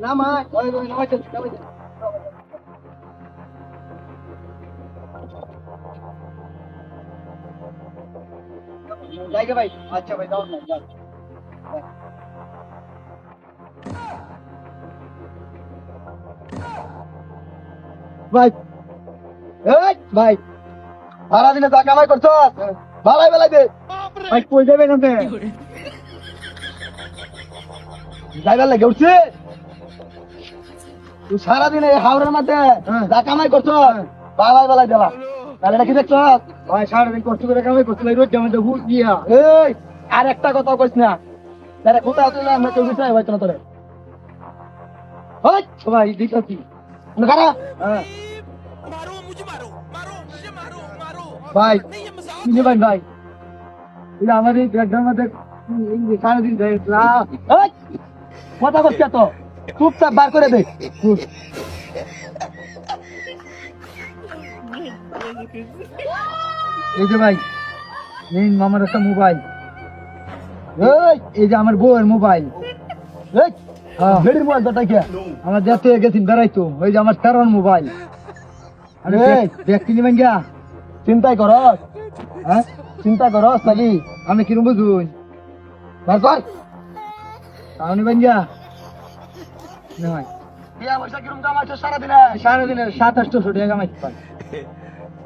নামাই ওই ওই নামাইতেছি নামাইতেছি জায়গা ভাই আচ্ছা ভাই দাও না যাও ভাই এই ভাই সারা দিনে যা কামাই করছো ভালাই বেলাই দে ভাই কই যাবেন আপনি যাইবার লাগে উঠছে তুই সারাদিনে হাওড়ের মধ্যে যা কামাই করছো বালাই বালাই দেলা তাহলে এটা কি দেখছো ভাই সারাদিন কষ্ট করে কামাই করছো রোজ মধ্যে হুট দিয়া এই আর একটা কথা কইস না তারে কোথাও তুই আমরা কেউ বিষয় হইতো না তোরে ওই ভাই দিছাছি খারা হ্যাঁ मारो मुझे मारो मारो मुझे मारो मारो ভাই नहीं ये मजाक কিনে ভাই ভাই এটা আমাদের ব্যাকগ্রাউন্ড মধ্যে সারাদিন কথা করছে তো চুপচাপ বার করে দে এই যে ভাই নিন আমার একটা মোবাইল এই যে আমার বউয়ের মোবাইল বেড়ির মোবাইল তো টাকা আমার দেখতে গেছেন বেড়াইতো ওই যে আমার তেরোর মোবাইল ব্যক্তি নিবেন গিয়া চিন্তাই করস হ্যাঁ চিন্তা করস নাকি আমি কিরম বুঝুন বার কর তাও নিবেন গিয়া ভাই সারাদিনে 2700 টাকা কামাইতে পারি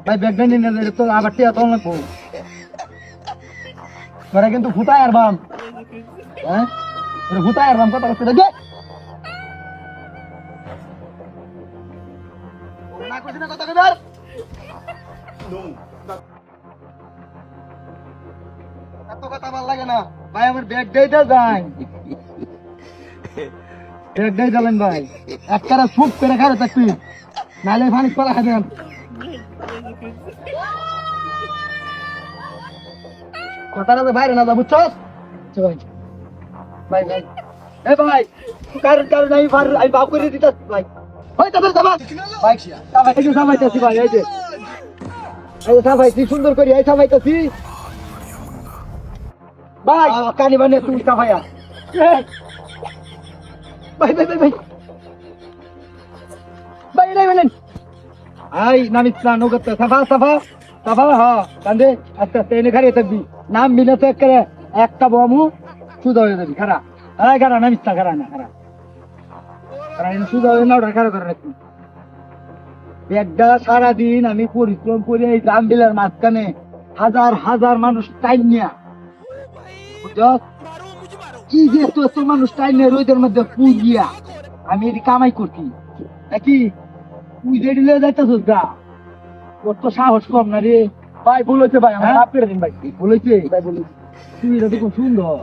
ভাই ব্যাগটা নিয়ে তো আবার টিয়া তখন লাগবো তোরা কিন্তু ফুটায় আর বাম হ্যাঁ ফুটায় আর বাম কথা করতে দেখে না করছি না কথা কেদার এত কথা ভাল লাগে না ভাই আমার ব্যাগটাই তো যাই ব্যাগটাই জ্বালেন ভাই একটা সুপ করে খারে থাকবি নাহলে পানি পড়া খাবেন কথাটা তো বাইরে না যা বুঝছস ভাই ভাই ভাই এ ভাই কারণ কারণ আমি বাপ করে দিতাস ভাই ওই তাদের সাবাস ভাই সাবাই এই যে সাবাইতাছি ভাই এই যে সাবাইছি সুন্দর করে এই সাবাইতাছি ভাই কানি বানে তুই সাবাইয়া ভাই ভাই ভাই ভাই ভাই নাই বলেন আই নামিস না নগদ সাফা সাফা সাফা হ্যাঁ কান্দে আস্তে আস্তে এনে খারিয়ে থাকবি নাম বিনা চেক করে একটা বমু সুদা হয়ে যাবি খারা আয় খারা নামিস না খারা না খারা খারা এনে সুদা হয়ে না ওটা খারা করে রাখবি একটা সারাদিন আমি পরিশ্রম করে এই গ্রাম বিলার মাঝখানে হাজার হাজার মানুষ টাইম নিয়া বুঝছস मारो मुझे मारो কি যে তো মানুষ টাইম নিয়ে রোদের মধ্যে পুজিয়া আমি এটি কামাই করছি নাকি তুই যে দিলে যাইতেছিস গা তোর তো সাহস কম না রে ভাই বলেছে ভাই আমার মাফ করে দিন ভাই বলেছে ভাই বলেছে তুই এটা তো খুব সুন্দর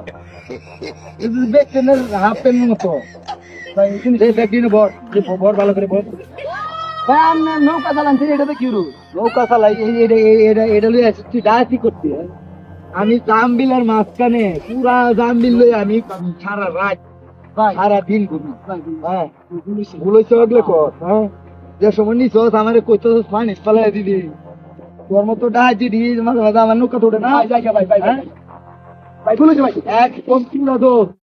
বেচেনের হাফ প্যান্ট মতো ভাই এই ব্যাগটিনে বর যে বর ভালো করে বর ভাই আমি নৌকা চালানছি এটা তো কি রু নৌকা চালাই এটা লই আসছি তুই ডাকি করতে আমি জামবিলের মাঝখানে পুরা জামবিল লই আমি সারা রাত সারা দিন ঘুমি হ্যাঁ বলেছে ওগুলো কর হ্যাঁ যে সময় নিছস আমারে কইছস পানি ফেলাই দিবি তোর মতো ডাহাজি দি মাঝে মাঝে আমার নৌকা তোড়ে না ভাই ভাই ভাই ভাই বলেছে ভাই একদম পুরা দোষ